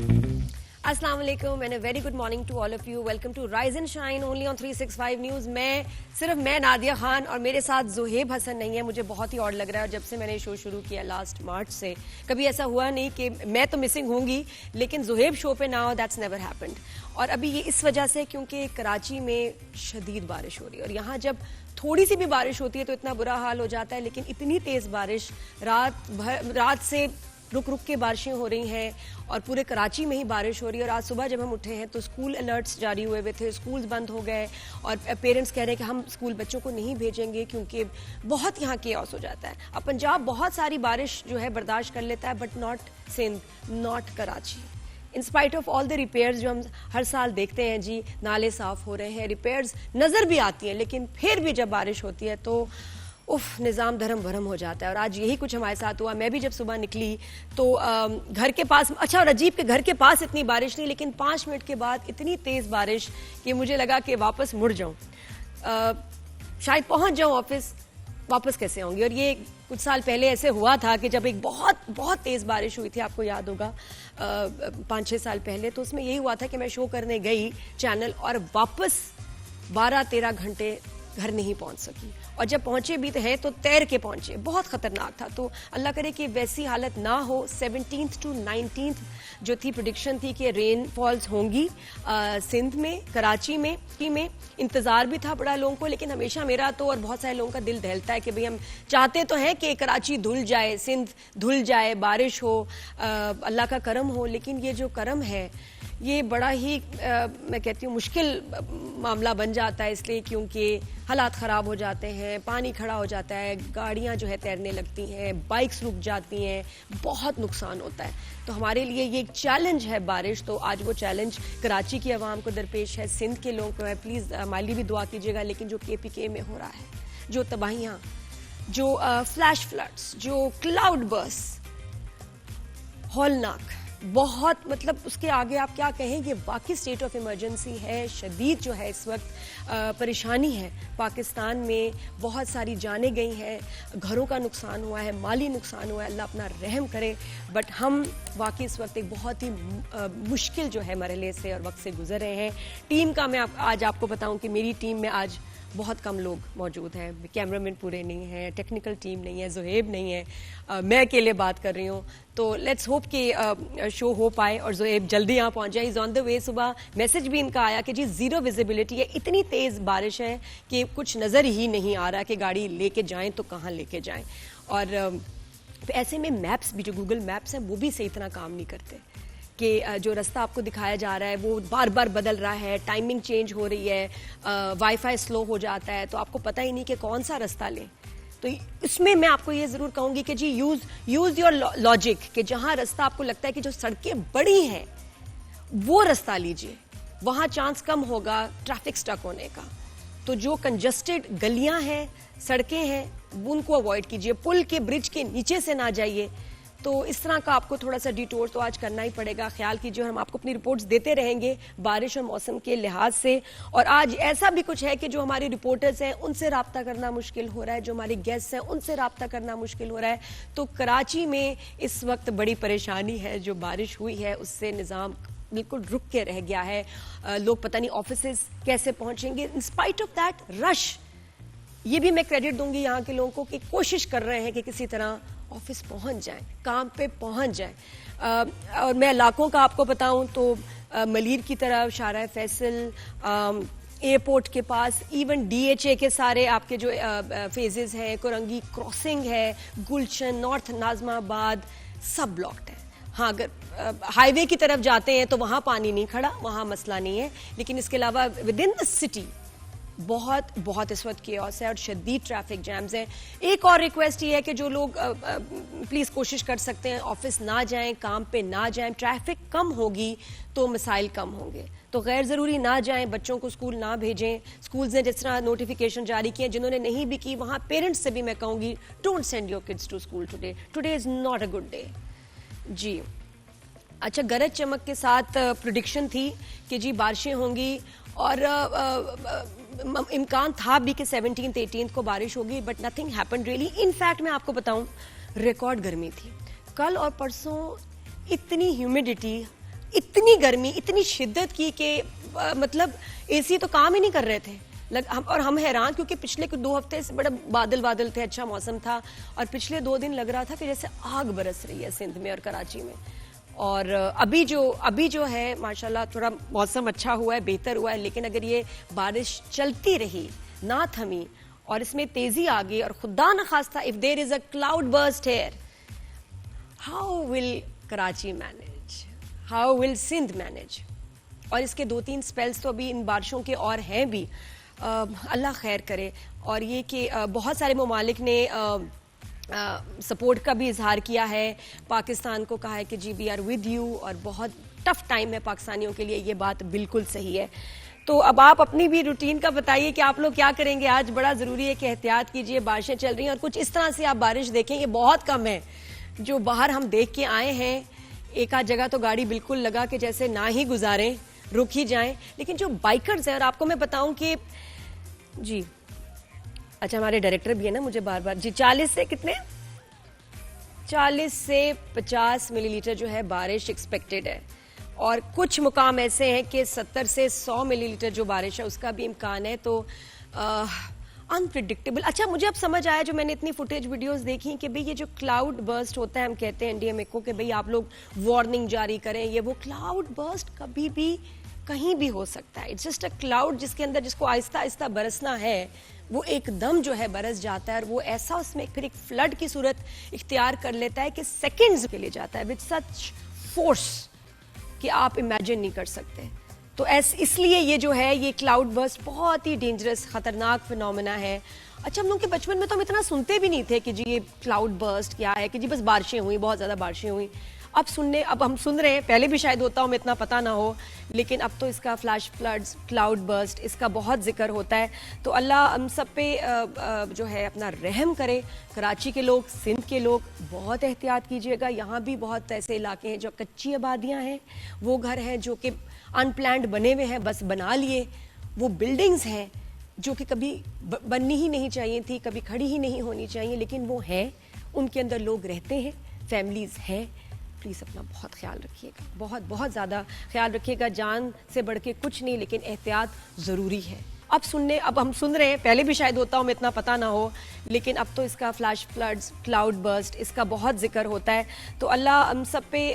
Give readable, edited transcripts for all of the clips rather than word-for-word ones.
السلام علیکم and a very good morning to all of you. Welcome to rise and shine only on 365 news. میں نادیہ خان اور میرے ساتھ زہیب حسن نہیں ہے. مجھے بہت ہی آڈ لگ رہا ہے, اور جب سے میں نے شو شروع کیا لاسٹ مارچ سے کبھی ایسا ہوا نہیں کہ میں تو مسنگ ہوں گی لیکن زہیب شو پہ نہ ہو. That's never happened. اور ابھی یہ اس وجہ سے کیونکہ کراچی میں شدید بارش ہو رہی ہے, اور یہاں جب تھوڑی سی بھی بارش ہوتی ہے تو اتنا برا حال ہو جاتا ہے, لیکن اتنی تیز بارش رات سے رک رک کے بارشیں ہو رہی ہیں اور پورے کراچی میں ہی بارش ہو رہی ہے. اور آج صبح جب ہم اٹھے ہیں تو اسکول الرٹس جاری ہوئے ہوئے تھے, اسکولز بند ہو گئے, اور پیرنٹس کہہ رہے ہیں کہ ہم اسکول بچوں کو نہیں بھیجیں گے کیونکہ بہت یہاں کیوس ہو جاتا ہے. اب پنجاب بہت ساری بارش جو ہے برداشت کر لیتا ہے, but not Sindh, not Karachi. In spite of all the repairs جو ہم ہر سال دیکھتے ہیں, جی نالے صاف ہو رہے ہیں, ریپیئرز نظر بھی آتی ہیں, لیکن پھر بھی جب بارش ہوتی ہے تو نظام دھرم بھرم ہو جاتا ہے. اور آج یہی کچھ ہمارے ساتھ ہوا. میں بھی جب صبح نکلی تو گھر کے پاس, اچھا اور عجیب کہ گھر کے پاس اتنی بارش نہیں, لیکن 5 منٹ کے بعد اتنی تیز بارش کہ مجھے لگا کہ واپس مڑ جاؤں, شاید پہنچ جاؤں آفس. واپس کیسے آؤں گی؟ اور یہ کچھ سال پہلے ایسے ہوا تھا کہ جب ایک بہت بہت تیز بارش ہوئی تھی, آپ کو یاد ہوگا 5-6 سال پہلے, تو اس میں یہی ہوا تھا کہ میں شو کرنے گئی چینل اور واپس 12-13 گھنٹے گھر نہیں پہنچ سکی, اور جب پہنچے بھی ہیں تو تیر کے پہنچے. بہت خطرناک تھا. تو اللہ کرے کہ ویسی حالت نہ ہو. 17th to 19th جو تھی پریڈکشن تھی کہ رین فالز ہوں گی سندھ میں, کراچی میں. انتظار بھی تھا بڑا لوگوں کو, لیکن ہمیشہ میرا تو اور بہت سارے لوگوں کا دل دہلتا ہے کہ بھئی ہم چاہتے تو ہیں کہ کراچی دھل جائے, سندھ دھل جائے, بارش ہو, اللہ کا کرم ہو, لیکن یہ جو کرم ہے یہ بڑا ہی میں کہتی ہوں مشکل معاملہ بن جاتا ہے, اس لیے کیونکہ حالات خراب ہو جاتے ہیں, پانی کھڑا ہو جاتا ہے, گاڑیاں جو ہے تیرنے لگتی ہیں, بائکس رک جاتی ہیں, بہت نقصان ہوتا ہے. تو ہمارے لیے یہ ایک چیلنج ہے بارش. تو آج وہ چیلنج کراچی کی عوام کو درپیش ہے, سندھ کے لوگوں کو ہے. پلیز ہمارے لیے بھی دعا کیجیے گا. لیکن جو KPK میں ہو رہا ہے, جو تباہیاں, جو فلیش فلڈز, جو کلاؤڈ برسٹ, ہولناک, بہت مطلب اس کے آگے آپ کیا کہیں, یہ واقعی اسٹیٹ آف ایمرجنسی ہے. شدید جو ہے اس وقت پریشانی ہے پاکستان میں. بہت ساری جانیں گئی ہیں, گھروں کا نقصان ہوا ہے, مالی نقصان ہوا ہے, اللہ اپنا رحم کرے. بٹ ہم واقعی اس وقت ایک بہت ہی مشکل جو ہے مرحلے سے اور وقت سے گزر رہے ہیں. ٹیم کا میں آج آپ کو بتاؤں کہ میری ٹیم میں آج بہت کم لوگ موجود ہیں. کیمرہ مین پورے نہیں ہیں, ٹیکنیکل ٹیم نہیں ہے, زہیب نہیں ہے, میں اکیلے بات کر رہی ہوں. تو لیٹس ہوپ کہ شو ہو پائے اور زہیب جلدی یہاں پہنچ جائے. از آن دا وے. صبح میسج بھی ان کا آیا کہ جی زیرو ویزیبلٹی ہے, اتنی تیز بارش ہے کہ کچھ نظر ہی نہیں آ رہا کہ گاڑی لے کے جائیں تو کہاں لے کے جائیں. اور ایسے میں میپس بھی, جو گوگل میپس ہیں, وہ بھی صحیح طرح کام نہیں کرتے کہ جو رستہ آپ کو دکھایا جا رہا ہے وہ بار بار بدل رہا ہے, ٹائمنگ چینج ہو رہی ہے, وائی فائی سلو ہو جاتا ہے, تو آپ کو پتہ ہی نہیں کہ کون سا رستہ لیں. تو اس میں آپ کو یہ ضرور کہوں گی کہ جی یوز یور لاجک, کہ جہاں رستہ آپ کو لگتا ہے کہ جو سڑکیں بڑی ہیں وہ رستہ لیجئے, وہاں چانس کم ہوگا ٹریفک سٹک ہونے کا. تو جو کنجسٹڈ گلیاں ہیں, سڑکیں ہیں, ان کو اوائڈ کیجئے. پل کے برج کے نیچے سے نہ جائیے. تو اس طرح کا آپ کو تھوڑا سا ڈیٹور تو آج کرنا ہی پڑے گا. خیال کیجیے, ہم آپ کو اپنی رپورٹس دیتے رہیں گے بارش اور موسم کے لحاظ سے. اور آج ایسا بھی کچھ ہے کہ جو ہماری رپورٹرز ہیں ان سے رابطہ کرنا مشکل ہو رہا ہے, جو ہمارے گیسٹ ہیں ان سے رابطہ کرنا مشکل ہو رہا ہے. تو کراچی میں اس وقت بڑی پریشانی ہے. جو بارش ہوئی ہے اس سے نظام بالکل رک کے رہ گیا ہے. لوگ پتہ نہیں آفیسز کیسے پہنچیں گے. ان اسپائٹ آف دیٹ رش, یہ بھی میں کریڈٹ دوں گی یہاں کے لوگوں کو کہ کوشش کر رہے ہیں کہ کسی طرح آفس پہنچ جائیں, کام پہ پہنچ جائیں. اور میں علاقوں کا آپ کو بتاؤں تو ملیر کی طرف, شارع فیصل, ایئرپورٹ کے پاس, ایون DHA کے سارے آپ کے جو فیزز ہیں, کرنگی کراسنگ ہے, گلشن, نارتھ ناظم آباد, سب بلاکڈ ہے. ہاں اگر ہائی وے کی طرف جاتے ہیں تو وہاں پانی نہیں کھڑا, وہاں مسئلہ نہیں ہے, لیکن اس کے علاوہ ود ان دا سٹی بہت بہت اس وقت کیوس ہے اور شدید ٹریفک جیمز ہیں. ایک اور ریکویسٹ یہ ہے کہ جو لوگ پلیز کوشش کر سکتے ہیں آفس نہ جائیں, کام پہ نہ جائیں. ٹریفک کم ہوگی تو مسائل کم ہوں گے. تو غیر ضروری نہ جائیں, بچوں کو اسکول نہ بھیجیں. اسکولز نے جس طرح نوٹیفیکیشن جاری کیے, جنہوں نے نہیں بھی کی وہاں پیرنٹس سے بھی میں کہوں گی don't send your kids to school today. Today is not a good day. جی اچھا, گرج چمک کے ساتھ پریڈکشن تھی کہ جی بارشیں ہوں گی, اور امکان تھا بھی کہ 17th 18th کو بارش ہوگی, but nothing happen really. In fact میں آپ کو بتاؤں ریکارڈ گرمی تھی کل اور پرسوں. اتنی ہیومیڈیٹی, اتنی گرمی, اتنی شدت کی کہ مطلب اے سی تو کام ہی نہیں کر رہے تھے. اور ہم حیران, کیونکہ پچھلے 2 ہفتے سے بڑا بادل تھے, اچھا موسم تھا, اور پچھلے 2 دن لگ رہا تھا کہ جیسے آگ برس رہی ہے سندھ میں اور کراچی میں. اور ابھی جو ہے ماشاءاللہ تھوڑا موسم اچھا ہوا ہے, بہتر ہوا ہے, لیکن اگر یہ بارش چلتی رہی, نہ تھمی, اور اس میں تیزی آ گئی, اور خدا نخواستہ if there is a cloud burst here, how will Karachi manage, how will Sindh manage. اور اس کے 2-3 سپیلز تو ابھی ان بارشوں کے اور ہیں بھی, اللہ خیر کرے. اور یہ کہ بہت سارے ممالک نے سپورٹ کا بھی اظہار کیا ہے, پاکستان کو کہا ہے کہ جی وی آر ود یو, اور بہت ٹف ٹائم ہے پاکستانیوں کے لیے, یہ بات بالکل صحیح ہے. تو اب آپ اپنی بھی روٹین کا بتائیے کہ آپ لوگ کیا کریں گے آج. بڑا ضروری ہے کہ احتیاط کیجئے, بارشیں چل رہی ہیں, اور کچھ اس طرح سے آپ بارش دیکھیں, یہ بہت کم ہے جو باہر ہم دیکھ کے آئے ہیں. ایک آدھ جگہ تو گاڑی بالکل لگا کہ جیسے نہ ہی گزاریں, رک ہی جائیں. لیکن جو بائکرز ہیں, اور آپ کو میں بتاؤں کہ جی اچھا ہمارے ڈائریکٹر بھی ہے نا, مجھے بار بار جی 40 سے کتنے 40 سے 50 ملی لیٹر جو ہے بارش ایکسپیکٹڈ ہے, اور کچھ مقام ایسے ہیں کہ 70 سے 100 ملی لیٹر جو بارش ہے اس کا بھی امکان ہے. تو انپریڈکٹیبل. اچھا مجھے اب سمجھ آیا جو میں نے اتنی فوٹیج ویڈیوز دیکھی کہ بھئی یہ جو کلاؤڈ برسٹ ہوتا ہے, ہم کہتے ہیں انڈیا میں کو کہ بھئی آپ لوگ وارننگ جاری کریں, یہ وہ کلاؤڈ برسٹ کبھی بھی کہیں بھی ہو سکتا ہے. اٹس جسٹ اے کلاؤڈ جس کے اندر جس کو آہستہ آہستہ برسنا ہے, وہ ایک دم جو ہے برس جاتا ہے, اور وہ ایسا اس میں پھر ایک فلڈ کی صورت اختیار کر لیتا ہے کہ سیکنڈز کے لیے جاتا ہے وتھ سچ فورس کہ آپ امیجن نہیں کر سکتے. تو اس لیے یہ جو ہے یہ کلاؤڈ برسٹ بہت ہی ڈینجرس خطرناک فینومینا ہے. اچھا ہم لوگ کے بچپن میں تو ہم اتنا سنتے بھی نہیں تھے کہ جی یہ کلاؤڈ برسٹ کیا ہے, کہ جی بس بارشیں ہوئیں, بہت زیادہ بارشیں ہوئیں. اب ہم سن رہے ہیں, پہلے بھی شاید ہوتا ہوں میں اتنا پتہ نہ ہو, لیکن اب تو اس کا فلیش فلڈز, کلاؤڈ برسٹ, اس کا بہت ذکر ہوتا ہے. تو اللہ ہم سب پہ جو ہے اپنا رحم کرے. کراچی کے لوگ, سندھ کے لوگ بہت احتیاط کیجیے گا. یہاں بھی بہت ایسے علاقے ہیں جو کچی آبادیاں ہیں, وہ گھر ہیں جو کہ ان پلانڈ بنے ہوئے ہیں, بس بنا لیے. وہ بلڈنگز ہیں جو کہ کبھی بننی ہی نہیں چاہیے تھی, کبھی کھڑی ہی نہیں ہونی چاہیے, لیکن وہ ہیں, ان کے اندر لوگ رہتے ہیں, فیملیز ہیں. پلیز اپنا بہت خیال رکھیے گا, بہت بہت زیادہ خیال رکھیے گا. جان سے بڑھ کے کچھ نہیں, لیکن احتیاط ضروری ہے. اب ہم سن رہے ہیں, پہلے بھی شاید ہوتا ہوں میں اتنا پتہ نہ ہو, لیکن اب تو اس کا فلیش فلڈز, کلاؤڈ برسٹ, اس کا بہت ذکر ہوتا ہے. تو اللہ ہم سب پہ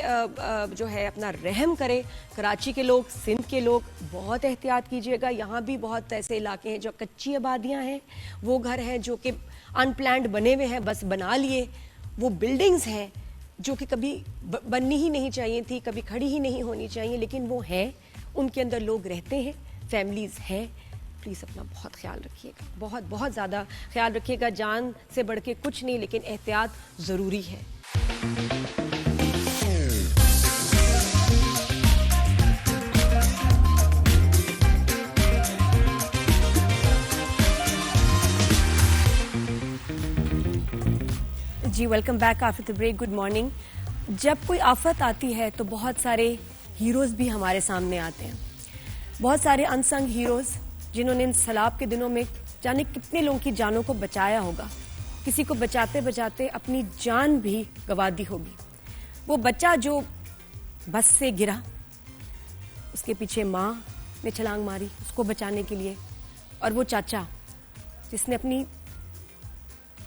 جو ہے اپنا رحم کرے. کراچی کے لوگ, سندھ کے لوگ بہت احتیاط کیجیے گا. یہاں بھی بہت ایسے علاقے ہیں جو کچی آبادیاں ہیں, وہ گھر ہیں جو کہ ان پلانڈ بنے ہوئے ہیں, بس بنا لیے. وہ بلڈنگز ہیں جو کہ کبھی بننی ہی نہیں چاہیے تھی, کبھی کھڑی ہی نہیں ہونی چاہیے, لیکن وہ ہیں, ان کے اندر لوگ رہتے ہیں, فیملیز ہیں. پلیز اپنا بہت خیال رکھیے گا, بہت بہت زیادہ خیال رکھیے گا. جان سے بڑھ کے کچھ نہیں, لیکن احتیاط ضروری ہے. جی welcome back after the break. Good morning. جب کوئی آفت آتی ہے تو بہت سارے ہیروز بھی ہمارے سامنے آتے ہیں, بہت سارے انسنگ ہیروز جنہوں نے ان سیلاب کے دنوں میں جانے کتنے لوگوں کی جانوں کو بچایا ہوگا. کسی کو بچاتے بچاتے اپنی جان بھی گنوا دی ہوگی. وہ بچہ جو بس سے گرا, اس کے پیچھے ماں نے چھلانگ ماری اس کو بچانے کے لیے, اور وہ چاچا جس نے اپنی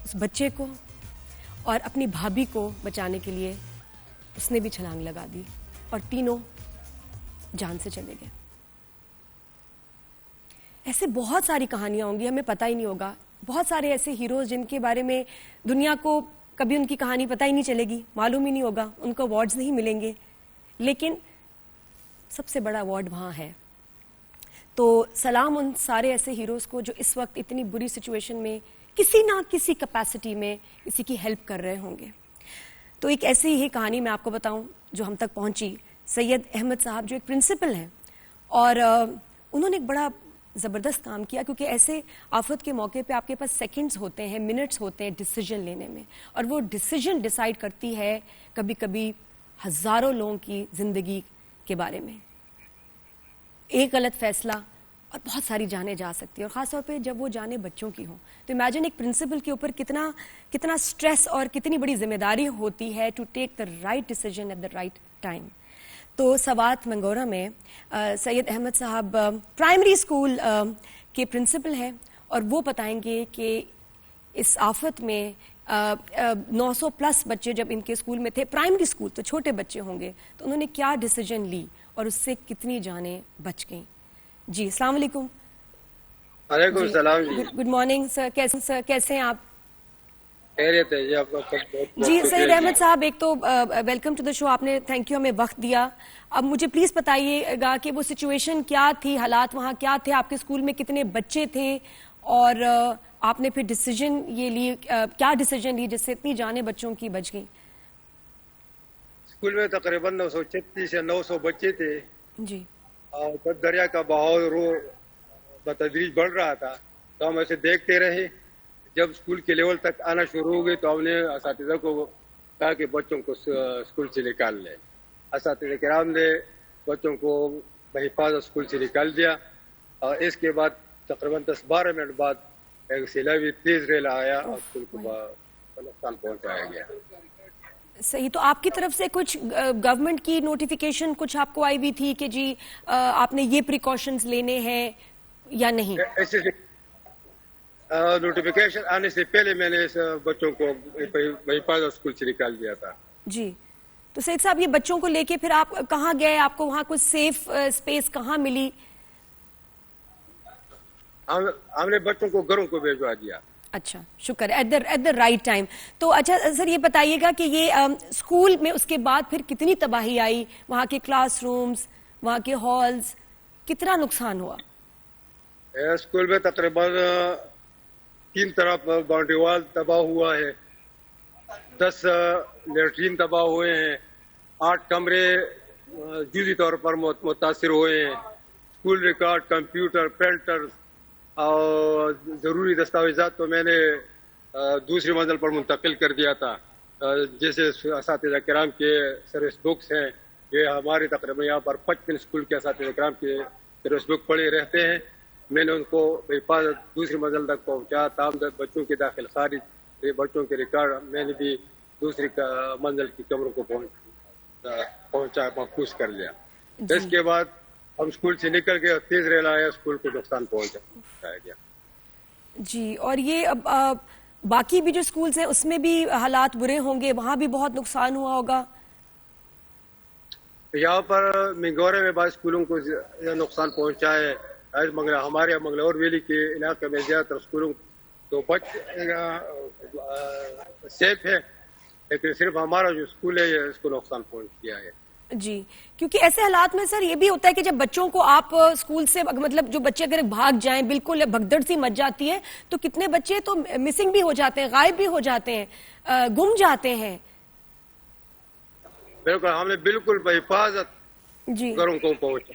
اس بچے کو اور اپنی بھابھی کو بچانے کے لیے اس نے بھی چھلانگ لگا دی, اور تینوں جان سے چلے گئے. ایسے بہت ساری کہانیاں ہوں گی, ہمیں پتہ ہی نہیں ہوگا. بہت سارے ایسے ہیروز جن کے بارے میں دنیا کو کبھی ان کی کہانی پتہ ہی نہیں چلے گی, معلوم ہی نہیں ہوگا, ان کو ایوارڈز نہیں ملیں گے, لیکن سب سے بڑا ایوارڈ وہاں ہے. تو سلام ان سارے ایسے ہیروز کو جو اس وقت اتنی بری سچویشن میں کسی نہ کسی کیپیسٹی میں کسی کی ہیلپ کر رہے ہوں گے. تو ایک ایسی ہی کہانی میں آپ کو بتاؤں جو ہم تک پہنچی. سید احمد صاحب جو ایک پرنسپل ہیں, اور انہوں نے ایک بڑا زبردست کام کیا, کیونکہ ایسے آفت کے موقع پہ آپ کے پاس سیکنڈز ہوتے ہیں, منٹس ہوتے ہیں ڈیسیجن لینے میں, اور وہ ڈیسیجن ڈیسائیڈ کرتی ہے کبھی کبھی ہزاروں لوگوں کی زندگی کے بارے میں. ایک غلط فیصلہ اور بہت ساری جانیں جا سکتی ہیں, اور خاص طور پہ جب وہ جانیں بچوں کی ہوں. تو امیجن ایک پرنسپل کے اوپر کتنا سٹریس اور کتنی بڑی ذمہ داری ہوتی ہے to take the right decision at the right time. تو سوات منگورہ میں سید احمد صاحب پرائمری اسکول کے پرنسپل ہیں اور وہ بتائیں گے کہ اس آفت میں 900 پلس بچے جب ان کے اسکول میں تھے، پرائمری اسکول تو چھوٹے بچے ہوں گے، تو انہوں نے کیا ڈیسیجن لی اور اس سے کتنی جانیں بچ گئیں. جی السلام علیکم. وعلیکم السلام جی. Good morning sir. کیسے ہیں آپ؟ خیریت ہے جی. آپ کا جی سید احمد صاحب، ایک تو ویلکم ٹو دا شو، آپ نے تھینک یو ہمیں وقت دیا. اب مجھے پلیز بتائیے گا کہ وہ سچویشن کیا تھی، حالات وہاں کیا تھے، آپ کے اسکول میں کتنے بچے تھے اور آپ نے پھر ڈیسیجن یہ لی، کیا ڈیسیجن لی جس سے اتنی جانیں بچوں کی بچ گئیں؟ اسکول میں تقریباً 936 یا 900 بچے تھے جی. اور جب دریا کا بہاؤ بتدریج بڑھ رہا تھا تو ہم ایسے دیکھتے رہے. جب اسکول کے لیول تک آنا شروع ہو گئی تو ہم نے اساتذہ کو کہا کہ بچوں کو اسکول سے نکال لیں. اساتذہ کرام نے بچوں کو بحفاظت اسکول سے نکال دیا اور اس کے بعد تقریباً 10-12 منٹ بعد ایک سیلابی تیز ریل آیا اور اسکول کو نقصان پہنچایا گیا. صحیح. تو آپ کی طرف سے کچھ گورنمنٹ کی نوٹیفیکیشن کچھ آپ کو آئی ہوئی تھی کہ جی آپ نے یہ پریکاشنز لینے ہیں یا نہیں؟ ایسے نوٹیفیکیشن آنے سے پہلے میں نے بچوں کو بحفاظت اسکول سے نکال دیا تھا. جی. تو سید صاحب یہ بچوں کو لے کے پھر آپ کہاں گئے؟ آپ کو وہاں کچھ سیف اسپیس کہاں ملی؟ ہم نے بچوں کو گھروں کو بھیجوا دیا. اچھا شکر، ایٹ دا رائٹ ٹائم. تو اچھا سر یہ بتائیے گا کہ یہ اسکول میں اس کے بعد پھر کتنی تباہی آئی، وہاں کے کلاس رومز، وہاں کے ہالز، کتنا نقصان ہوا؟ اسکول میں تقریباً 3 طرف باؤنڈری وال تباہ ہوا ہے، 10 لیٹرین تباہ ہوئے ہیں، 8 کمرے جزوی طور پر متاثر ہوئے ہیں. اسکول ریکارڈ، کمپیوٹر، پرنٹر اور ضروری دستاویزات تو میں نے دوسری منزل پر منتقل کر دیا تھا. جیسے اساتذہ کرام کے سروس بکس ہیں، یہ ہمارے تقریباً یہاں پر 55 اسکول کے اساتذہ کرام کے سروس بک پڑے رہتے ہیں. میں نے ان کو حفاظت دوسری منزل تک پہنچا. تمام بچوں کے داخل خارج، بچوں کے ریکارڈ میں نے بھی دوسری منزل کی کمروں کو پہنچا، محفوظ کر لیا. اس کے بعد ہم اسکول سے نکل گئے اور تیز ریل آیا، اسکول کو نقصان پہنچایا گیا. جی. اور یہ باقی بھی جو اسکولز ہیں اس میں بھی حالات برے ہوں گے، وہاں بھی بہت نقصان ہوا ہوگا؟ یہاں پر منگورے میں بعض اسکولوں کو نقصان پہنچا ہے. ہمارے منگلور ویلی کے علاقے میں زیادہ تر اسکولوں تو سیف ہے، لیکن صرف ہمارا جو اسکول ہے اس کو نقصان پہنچ گیا ہے. جی. کیونکہ ایسے حالات میں سر یہ بھی ہوتا ہے کہ جب بچوں کو آپ اسکول سے مطلب جو بچے اگر بھاگ جائیں، بالکل بھگدڑ سی مچ جاتی ہے، تو کتنے بچے تو مسنگ بھی ہو جاتے ہیں، غائب بھی ہو جاتے ہیں، گم جاتے ہیں. بالکل ہم نے بالکل بحفاظت جی گھروں کو پہنچا،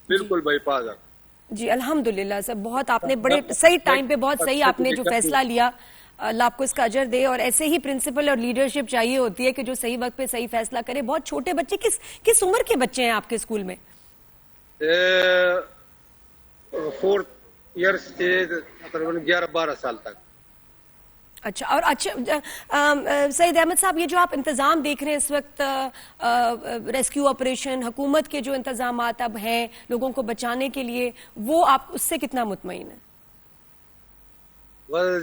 بالکل بحفاظت. جی الحمدللہ سر، بہت آپ نے بڑے صحیح ٹائم پہ بہت صحیح آپ نے جو فیصلہ لیا، اللہ آپ کو اس کا اجر دے. اور ایسے ہی پرنسپل اور لیڈرشپ چاہیے ہوتی ہے کہ جو صحیح وقت پہ صحیح فیصلہ کرے. بہت چھوٹے بچے، کس عمر کے بچے ہیں آپ کے اسکول میں؟ 4 ایئرس سے تقریباً 11-12 سال تک. اچھا. اور اچھا سید احمد صاحب، یہ جو آپ انتظام دیکھ رہے ہیں اس وقت، ریسکیو آپریشن، حکومت کے جو انتظامات اب ہیں لوگوں کو بچانے کے لیے، وہ آپ اس سے کتنا مطمئن ہیں؟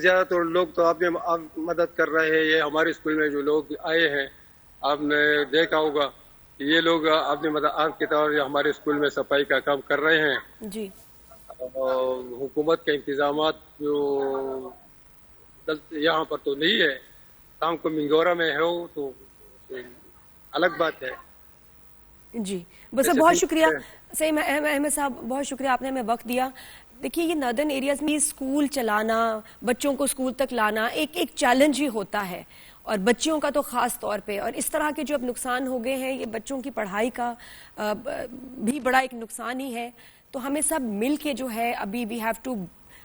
زیادہ تر لوگ تو آپ مدد کر رہے ہیں. یہ ہمارے اسکول میں جو لوگ آئے ہیں، آپ نے دیکھا ہوگا کہ یہ لوگ اپنی مدد کے طور پر ہمارے اسکول میں صفائی کا کام کر رہے ہیں. جی. حکومت کے انتظامات جو یہاں پر تو نہیں ہے، کام کو منگورہ میں ہو تو الگ بات ہے. جی بس بہت شکریہ سید احمد صاحب، بہت شکریہ آپ نے ہمیں وقت دیا. دیکھیے یہ ناردرن ایریاز میں اسکول چلانا، بچوں کو اسکول تک لانا ایک چیلنج ہی ہوتا ہے، اور بچیوں کا تو خاص طور پہ. اور اس طرح کے جو اب نقصان ہو گئے ہیں، یہ بچوں کی پڑھائی کا بھی بڑا ایک نقصان ہی ہے. تو ہمیں سب مل کے جو ہے ابھی we have to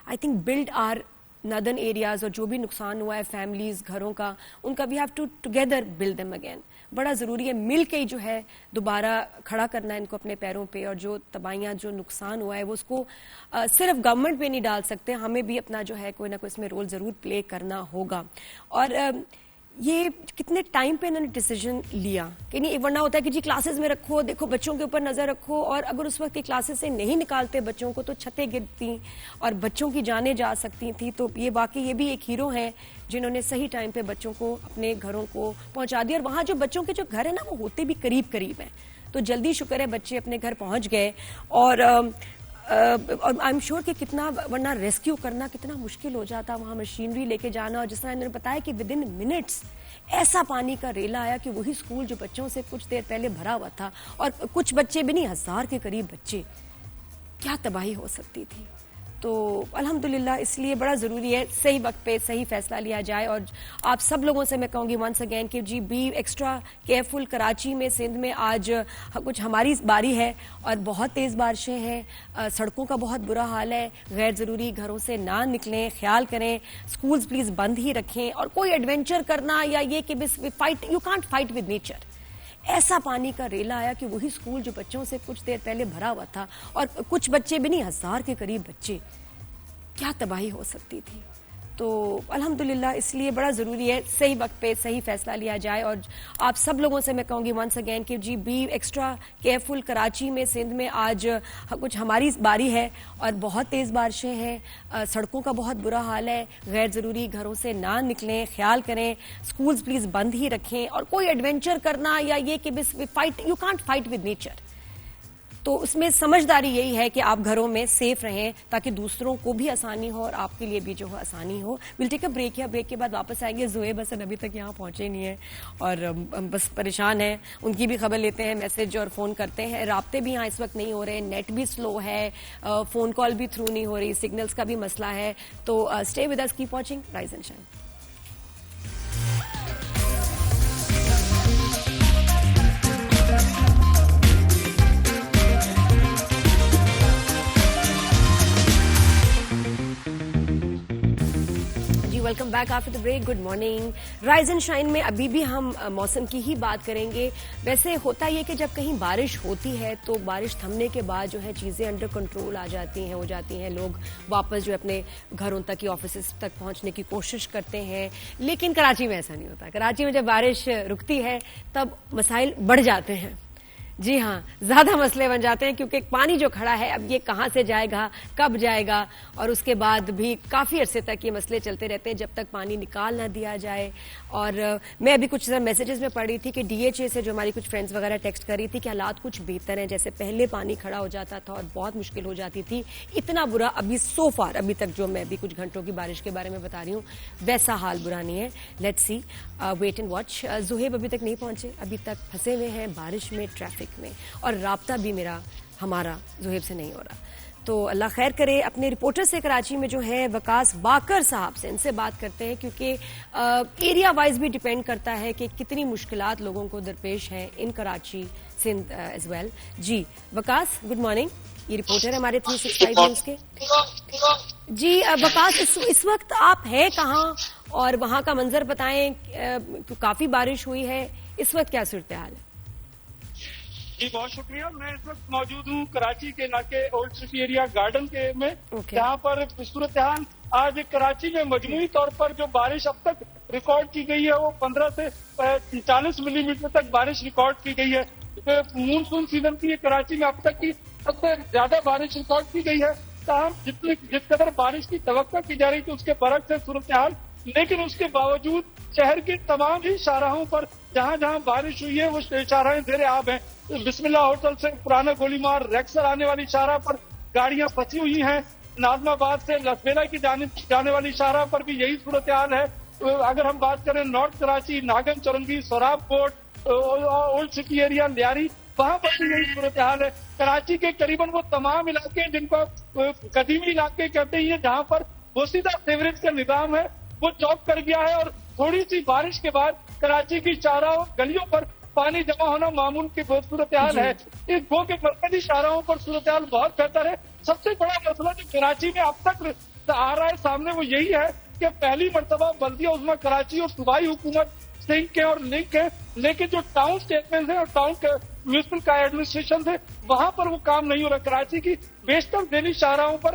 I think build our northern areas, اور جو بھی نقصان ہوا ہے فیملیز، گھروں کا، ان کا we have to together build them again. بڑا ضروری ہے مل کے جو ہے دوبارہ کھڑا کرنا ان کو اپنے پیروں پہ. اور جو تباہیاں، جو نقصان ہوا ہے، وہ اس کو صرف گورنمنٹ پہ نہیں ڈال سکتے، ہمیں بھی اپنا جو ہے کوئی نہ کوئی اس میں رول ضرور پلے کرنا ہوگا. اور یہ کتنے ٹائم پہ انہوں نے ڈیسیجن لیا کہ نہیں، ورنہ ہوتا ہے کہ جی کلاسز میں رکھو، دیکھو بچوں کے اوپر نظر رکھو، اور اگر اس وقت کلاسز سے نہیں نکالتے بچوں کو تو چھتیں گرتی اور بچوں کی جانیں جا سکتی تھیں. تو یہ واقعی یہ بھی ایک ہیرو ہیں جنہوں نے صحیح ٹائم پہ بچوں کو اپنے گھروں کو پہنچا دیا. اور وہاں جو بچوں کے جو گھر ہیں نا وہ ہوتے بھی قریب ہیں، تو جلدی شکر ہے بچے اپنے گھر پہنچ گئے. اور آئی ایم شیور کہ کتنا ورنہ ریسکیو کرنا کتنا مشکل ہو جاتا، وہاں مشینری لے کے جانا. اور جس طرح انہوں نے بتایا کہ ود ان منٹس ایسا پانی کا ریلا آیا کہ وہی اسکول جو بچوں سے کچھ دیر پہلے بھرا ہوا تھا، اور کچھ بچے بھی نہیں، 1000 کے قریب بچے، کیا تباہی ہو سکتی تھی. تو الحمدللہ اس لیے بڑا ضروری ہے صحیح وقت پہ صحیح فیصلہ لیا جائے. اور آپ سب لوگوں سے میں کہوں گی ونس اگین کہ جی بی ایکسٹرا کیئرفل. کراچی میں، سندھ میں آج کچھ ہماری باری ہے اور بہت تیز بارشیں ہیں، سڑکوں کا بہت برا حال ہے. غیر ضروری گھروں سے نہ نکلیں، خیال کریں، سکولز پلیز بند ہی رکھیں. اور کوئی ایڈونچر کرنا یا یہ کہ fight, you can't fight with nature. ایسا پانی کا ریلا آیا کہ وہی اسکول جو بچوں سے کچھ دیر پہلے بھرا ہوا تھا، اور کچھ بچے بھی نہیں، 1000 کے قریب بچے، کیا تباہی ہو سکتی تھی. تو الحمدللہ اس لیے بڑا ضروری ہے صحیح وقت پہ صحیح فیصلہ لیا جائے. اور آپ سب لوگوں سے میں کہوں گی ونس اگین کہ جی بی ایکسٹرا کیئرفل. کراچی میں، سندھ میں آج کچھ ہماری باری ہے اور بہت تیز بارشیں ہیں، سڑکوں کا بہت برا حال ہے. غیر ضروری گھروں سے نہ نکلیں، خیال کریں، سکولز پلیز بند ہی رکھیں. اور کوئی ایڈونچر کرنا یا یہ کہ fight, you can't fight with nature. تو اس میں سمجھداری یہی ہے کہ آپ گھروں میں سیف رہیں تاکہ دوسروں کو بھی آسانی ہو اور آپ کے لیے بھی جو ہے آسانی ہو. ول ٹیک اے بریک. یا بریک کے بعد واپس آئیں گے. زوہیب حسن ابھی تک یہاں پہنچے نہیں ہیں اور بس پریشان ہیں، ان کی بھی خبر لیتے ہیں، میسج اور فون کرتے ہیں. رابطے بھی یہاں اس وقت نہیں ہو رہے، نیٹ بھی سلو ہے، فون کال بھی تھرو نہیں ہو رہی، سگنلز کا بھی مسئلہ ہے. تو stay with us, keep watching rise and shine. Welcome back after the break. Good morning. Rise and shine میں ابھی بھی ہم موسم کی ہی بات کریں گے. ویسے ہوتا یہ کہ جب کہیں بارش ہوتی ہے تو بارش تھمنے کے بعد جو ہے چیزیں انڈر کنٹرول آ جاتی ہیں، ہو جاتی ہیں، لوگ واپس جو اپنے گھروں تک یا آفیسز تک پہنچنے کی کوشش کرتے ہیں. لیکن کراچی میں ایسا نہیں ہوتا. کراچی میں جب بارش رکتی ہے تب مسائل بڑھ جاتے ہیں. جی ہاں، زیادہ مسئلے بن جاتے ہیں کیونکہ پانی جو کھڑا ہے اب یہ کہاں سے جائے گا، کب جائے گا، اور اس کے بعد بھی کافی عرصے تک یہ مسئلے چلتے رہتے ہیں جب تک پانی نکال نہ دیا جائے. اور میں ابھی کچھ میسیجز میں پڑھ رہی تھی کہ ڈی ایچ اے سے جو ہماری کچھ فرینڈز وغیرہ ٹیکسٹ کر رہی تھی کہ حالات کچھ بہتر ہیں، جیسے پہلے پانی کھڑا ہو جاتا تھا اور بہت مشکل ہو جاتی تھی، اتنا برا ابھی سو فار ابھی تک جو میں ابھی کچھ گھنٹوں کی بارش کے بارے میں بتا رہی ہوں ویسا حال برا نہیں ہے. Let's see, wait and watch. Zohaib ابھی تک نہیں پہنچے، ابھی تک پھنسے ہوئے ہیں بارش میں، ٹریفک میں، اور رابطہ بھی ہمارا زہیب سے نہیں ہو رہا. تو اللہ خیر کرے. اپنے رپورٹر سے کراچی میں جو ہے وکاس باقر صاحب سے، ان سے بات کرتے ہیں کیونکہ ایریا وائز بھی ڈیپینڈ کرتا ہے کہ کتنی مشکلات لوگوں کو درپیش ہیں ان کراچی، سندھ ایز ویل. جی وکاس، گڈ مارننگ. یہ رپورٹر ہے ہمارے 365 نیوز کے. جی وکاس، اس وقت آپ ہیں کہاں اور وہاں کا منظر بتائیں. کافی بارش ہوئی ہے، اس وقت کیا صورتحال ہے؟ جی بہت شکریہ. میں اس وقت موجود ہوں کراچی کے علاقے اولڈ سٹی ایریا گارڈن کے میں، جہاں پر صورتحال آج کراچی میں مجموعی طور پر جو بارش اب تک ریکارڈ کی گئی ہے وہ 15 سے 40 ملی میٹر تک بارش ریکارڈ کی گئی ہے. مونسون سیزن کی کراچی میں اب تک کی سب سے زیادہ بارش ریکارڈ کی گئی ہے. تاہم جس قدر بارش کی توقع کی جا رہی تھی اس کے برعکس ہے صورتحال. لیکن اس کے باوجود شہر کے تمام ہی شاہراہوں پر جہاں جہاں بارش ہوئی ہے وہ شاہراہیں زیر آب ہیں. بسم اللہ ہوٹل سے پرانا گولی مار ریکسر آنے والی شاہراہ پر گاڑیاں پھنسی ہوئی ہیں. ناظم آباد سے لسبیلا کی جانب جانے والی شاہراہ پر بھی یہی صورتحال ہے. اگر ہم بات کریں نارتھ کراچی، ناگن چورنگی، سوراب کوٹ، اولڈ سٹی ایریا، لیاری، وہاں پر بھی یہی صورتحال ہے. کراچی کے قریباً وہ تمام علاقے جن کو قدیمی علاقے کہتے ہیں جہاں پر بوسیدہ سیوریج کا نظام ہے وہ چوک کر گیا ہے. اور تھوڑی سی بارش کے بعد کراچی کی شاہراہوں گلیوں پر پانی جمع ہونا معمول کی بہت صورتحال ہے. اس گو کے مرکزی شاہراہوں پر صورتحال بہت بہتر ہے. سب سے بڑا مسئلہ جو کراچی میں اب تک آ رہا ہے سامنے وہ یہی ہے کہ پہلی مرتبہ بلدیہ عظمیٰ کراچی اور صوبائی حکومت سنک ہے اور لنک ہے، لیکن جو ٹاؤن اسٹیٹمنٹ ہے اور ٹاؤن میونسپل کا ایڈمنسٹریشن ہے وہاں پر وہ کام نہیں ہو رہا. کراچی کی بیشتر ذیلی شاہراہوں پر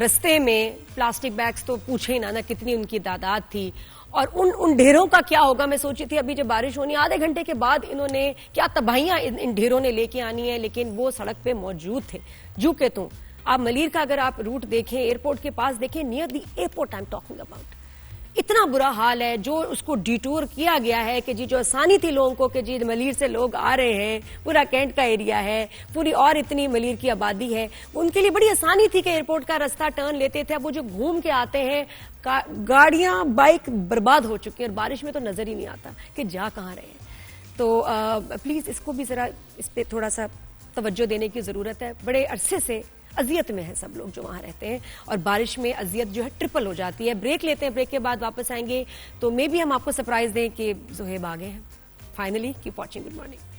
رستے میں پلاسٹک بیگز تو پوچھے ہی نہ کتنی ان کی تعداد تھی, اور ان ڈھیروں کا کیا ہوگا. میں سوچی تھی ابھی جب بارش ہونی آدھے گھنٹے کے بعد انہوں نے کیا تباہیاں ان ڈھیروں نے لے کے آنی ہے, لیکن وہ سڑک پہ موجود تھے. جو کہ تم آپ ملیر کا اگر آپ روٹ دیکھیں, ایئرپورٹ کے پاس دیکھیں, near the airport I am talking about, اتنا برا حال ہے. جو اس کو ڈیٹور کیا گیا ہے کہ جی جو آسانی تھی لوگوں کو کہ جی ملیر سے لوگ آ رہے ہیں, پورا کینٹ کا ایریا ہے, پوری اور اتنی ملیر کی آبادی ہے, ان کے لیے بڑی آسانی تھی کہ ایئرپورٹ کا رستہ ٹرن لیتے تھے. اب وہ جو گھوم کے آتے ہیں, گاڑیاں بائک برباد ہو چکی ہیں, اور بارش میں تو نظر ہی نہیں آتا کہ جا کہاں رہے ہیں. تو پلیز اس کو بھی ذرا اس پہ تھوڑا سا توجہ دینے کی ضرورت ہے. بڑے عرصے سے اذیت میں ہیں سب لوگ جو وہاں رہتے ہیں, اور بارش میں اذیت جو ہے ٹرپل ہو جاتی ہے. بریک لیتے ہیں, بریک کے بعد واپس آئیں گے تو مے بھی ہم آپ کو سرپرائز دیں کہ زہیب آگے ہیں. Finally keep watching. Good morning.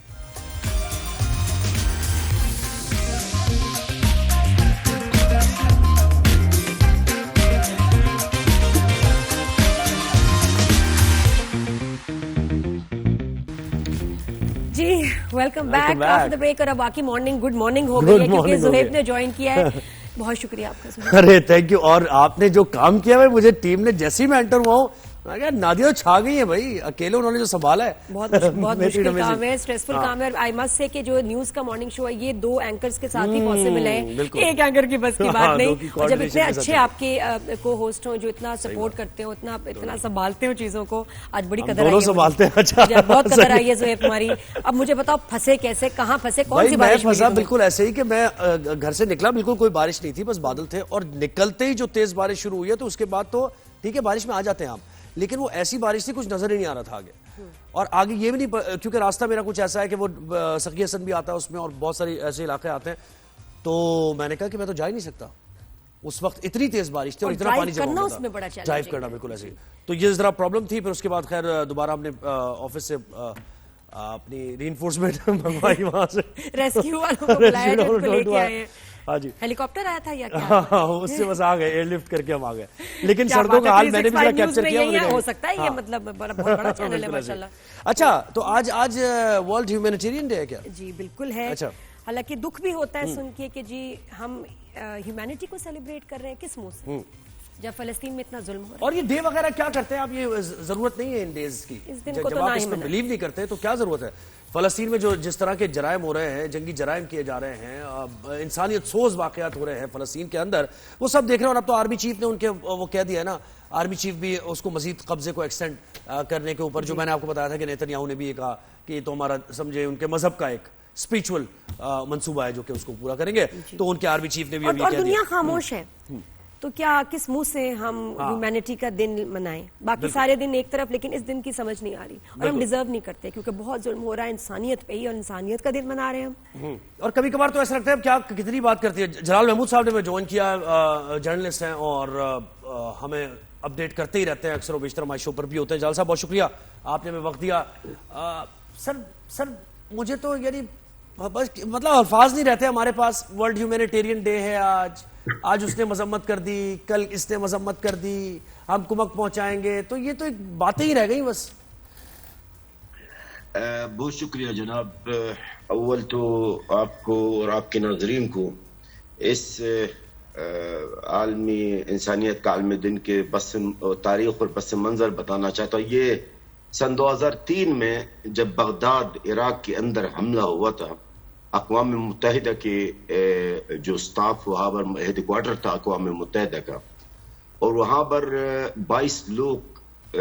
جی welcome back after the break. اور اب باقی مارننگ گڈ مارننگ ہو گئی ہے کیونکہ زہیب نے جوائن کیا ہے. بہت شکریہ آپ کا. ارے تھینک یو. اور آپ نے جو کام کیا ہے, مجھے ٹیم نے جیسے ہی میں انٹر ہوا ہوں, نادیہ چھا گئی ہے بھائی, اکیلے انہوں نے جو سنبھالا ہے. بہت مشکل کام ہے, اسٹریسفل کام ہے. آئی مسٹ سے کہ جو نیوز کا مارننگ شو ہے یہ 2 اینکرز کے ساتھ ہی پاسبل ہے, ایک اینکر کی بس کی بات نہیں. اور جب اتنے اچھے آپ کے کو ہوسٹ ہوں جو اتنا سپورٹ کرتے ہو, اتنا سنبھالتے ہو چیزوں کو, آج بڑی قدر آئی ہے, بہت قدر آئی ہے زہیب تمہاری. اب مجھے بتاؤ پھنسے کیسے, کہاں پھنسے, کون سی بارش ہوئی؟ بالکل ایسے ہی کہ میں گھر سے نکلا, بالکل کوئی بارش نہیں تھی, بس بادل تھے, اور نکلتے ہی جو تیز بارش شروع ہوئی ہے تو اس کے بعد تو ٹھیک ہے بارش میں آ جاتے ہیں آپ, لیکن وہ ایسی بارش تھی کچھ نظر ہی نہیں آ رہا تھا آگے. اور آگے یہ بھی نہیں, کیونکہ راستہ میرا کچھ ایسا ہے کہ وہ سخی حسن بھی آتا ہے اس میں, اور بہت سارے ایسے علاقے آتے ہیں, تو میں نے کہا کہ میں تو جا ہی نہیں سکتا. اس وقت اتنی تیز بارش تھی اور اتنا پانی جمع ہوتا تھا, ڈرائیو کرنا بالکل ایسے. تو یہ ذرا پرابلم تھی. پھر اس کے بعد خیر دوبارہ ہم نے آفس سے اپنی ری انفورسمنٹ منگوائی, وہاں سے ریسکیو والوں کو بلایا جو ان کو لے کے آئے ہیں. ہاں جی, ہیلی کاپٹر آیا تھا یا کیا؟ اس سے بس آ گئے, ایئر لفٹ کر کے ہم آ گئے. لیکن سڑکوں کا حال میں نے بھی ذرا کیپچر کیا. ہو سکتا ہے یہ مطلب بہت بڑا چینل ہے ماشاءاللہ. اچھا, تو آج ورلڈ ہیومینیٹیرین ڈے ہے کیا؟ جی بالکل ہے. حالانکہ دکھ بھی ہوتا ہے سن کے کہ جی ہم ہیومینٹی کو سیلیبریٹ کر رہے ہیں کس منہ سے, جب فلسطین میں اتنا ظلم ہو رہا ہے. اور یہ ڈے وغیرہ کیا کرتے ہیں آپ, یہ ضرورت نہیں ہے ان ڈیز کی, جب آپ اس میں بلیو نہیں کرتے تو کیا ضرورت ہے. فلسطین میں جو جس طرح کے جرائم ہو رہے ہیں, جنگی جرائم کیے جا رہے ہیں, انسانیت سوز واقعات ہو رہے ہیں فلسطین کے اندر, وہ سب دیکھ رہے ہیں. اور اب تو آرمی چیف نے ان کے وہ کہہ دیا ہے نا, آرمی چیف بھی اس کو مزید قبضے کو ایکسٹینڈ کرنے کے اوپر, جو میں نے آپ کو بتایا تھا کہ نیتن یاہو نے بھی یہ کہا کہ یہ تو ہمارا سمجھے ان کے مذہب کا ایک اسپریچول منصوبہ ہے جو کہ اس کو پورا کریں گے. تو ان کے آرمی چیف نے بھی ابھی کہہ دیا. اور دنیا خاموش ہے, تو کیا کس منہ سے ہم ہیومینٹی کا دن منائیں؟ باقی سارے دن ایک طرف, لیکن اس دن کی سمجھ نہیں آ رہی, اور ہم ڈیزرو نہیں کرتے کیونکہ بہت ظلم ہو رہا ہے انسانیت پہ ہی, اور انسانیت کا دن منا رہے ہیں ہم. اور کبھی کبھار تو ایسا لگتا ہے کیا کتنی بات کرتی ہے. جلال محمود صاحب نے میں جوائن کیا, جرنلسٹ ہیں اور ہمیں اپڈیٹ کرتے ہی رہتے ہیں, اکثر و بیشتر ہمارے شو پر بھی ہوتے ہیں. جلال صاحب بہت شکریہ, آپ نے ہمیں وقت دیا. سر مجھے تو یعنی بس مطلب الفاظ نہیں رہتے ہمارے پاس. ورلڈ ہیومینیٹیرین ڈے ہے آج اس نے مذمت کر دی, کل اس نے مذمت کر دی, ہم کمک پہنچائیں گے, تو یہ تو ایک باتیں ہی رہ گئی بس. بہت شکریہ جناب. اول تو آپ کو اور آپ کے ناظرین کو اس عالمی انسانیت کا عالمی دن کے تاریخ اور پس منظر بتانا چاہتا ہوں. یہ سن 2003 میں جب بغداد عراق کے اندر حملہ ہوا تھا, اقوام متحدہ کے جو سٹاف وہاں پر ہیڈ کوارٹر تھا اقوام متحدہ کا, اور وہاں پر 22 لوگ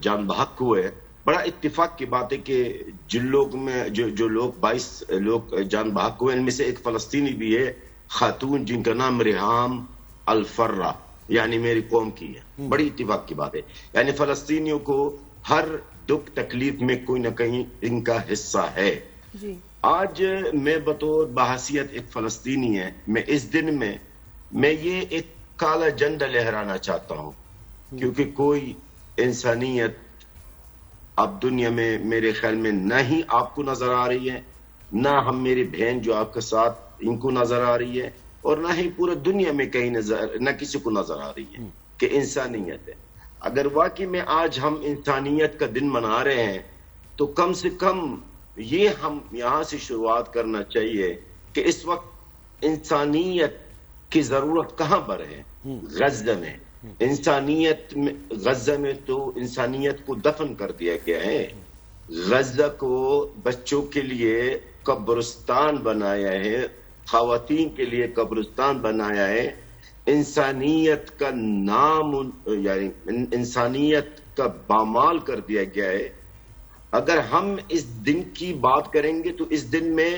جان بحق ہوئے. بڑا اتفاق کی بات ہے کہ جن لوگ میں جو لوگ 22 لوگ جان بحق ہوئے, ان میں سے ایک فلسطینی بھی ہے, خاتون, جن کا نام ریحام الفرہ, یعنی میری قوم کی ہے. بڑی اتفاق کی بات ہے. یعنی فلسطینیوں کو ہر دکھ تکلیف میں کوئی نہ کہیں ان کا حصہ ہے. آج میں بطور بحیثیت ایک فلسطینی ہے, میں اس دن میں یہ ایک کالا جھنڈا لہرانا چاہتا ہوں, کیونکہ کوئی انسانیت اب دنیا میں میرے خیال میں نہ ہی آپ کو نظر آ رہی ہے, نہ ہم میری بہن جو آپ کے ساتھ ان کو نظر آ رہی ہے, اور نہ ہی پورے دنیا میں کہیں نہ کسی کو نظر آ رہی ہے کہ انسانیت ہے. اگر واقعی میں آج ہم انسانیت کا دن منا رہے ہیں تو کم سے کم یہ ہم یہاں سے شروعات کرنا چاہیے کہ اس وقت انسانیت کی ضرورت کہاں پر ہے؟ غزہ میں. انسانیت میں غزہ میں تو انسانیت کو دفن کر دیا گیا ہے. غزہ کو بچوں کے لیے قبرستان بنایا ہے, خواتین کے لیے قبرستان بنایا ہے. انسانیت کا نام یعنی انسانیت کا پامال کر دیا گیا ہے. اگر ہم اس دن کی بات کریں گے تو اس دن میں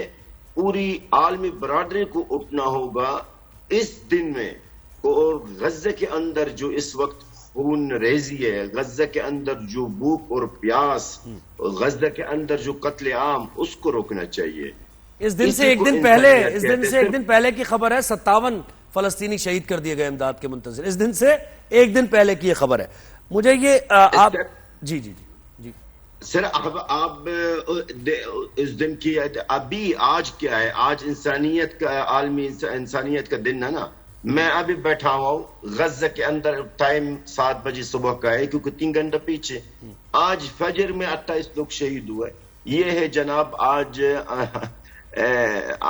پوری عالمی برادری کو اٹھنا ہوگا. اس دن میں اور غزہ کے اندر جو اس وقت خون ریزی ہے, غزہ کے اندر جو بھوک اور پیاس, غزہ کے اندر جو قتل عام, اس کو روکنا چاہیے. اس دن سے ایک دن پہلے کی خبر ہے, 57 فلسطینی شہید کر دیے گئے امداد کے منتظر. اس دن سے ایک دن پہلے کی یہ خبر ہے. مجھے یہ آپ جی جی جی جی سر, آپ اس دن کی ابھی آج کیا ہے؟ آج انسانیت کا عالمی انسانیت کا دن ہے نا. میں ابھی بیٹھا ہوا ہوں غزہ کے اندر, ٹائم 7 بجے صبح کا ہے کیونکہ 3 گھنٹہ پیچھے. آج فجر میں 28 لوگ شہید ہوئے. یہ ہے جناب آج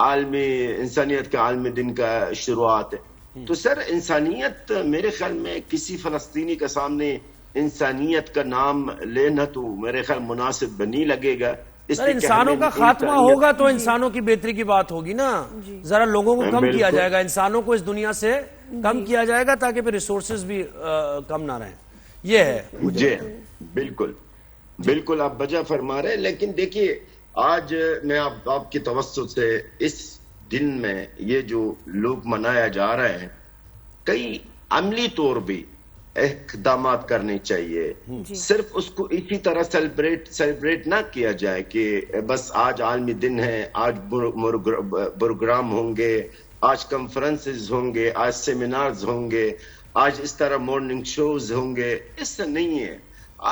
عالمی انسانیت کا عالمی دن کا شروعات ہے. تو سر انسانیت میرے خیال میں کسی فلسطینی کے سامنے انسانیت کا نام لینا تو میرے خیال مناسب نہیں لگے گا. انسانوں کا خاتمہ ہوگا تو انسانوں کی بہتری کی بات ہوگی نا. ذرا لوگوں کو کم کیا جائے گا, انسانوں کو اس دنیا سے کم کیا جائے گا تاکہ پھر ریسورسز بھی کم نہ رہیں. یہ ہے جی بالکل بالکل آپ بجا فرما رہے ہیں. لیکن دیکھیے آج میں آپ کی توسط سے اس دن میں یہ جو لوگ منایا جا رہے ہیں, کئی عملی طور بھی اقدامات کرنے چاہیے. صرف اس کو اسی طرح سیلیبریٹ نہ کیا جائے کہ بس آج عالمی دن ہے, آج پروگرام ہوں گے, آج کنفرنسز ہوں گے, آج سیمینارز ہوں گے, آج اس طرح مارننگ شوز ہوں گے. اس سے نہیں ہے.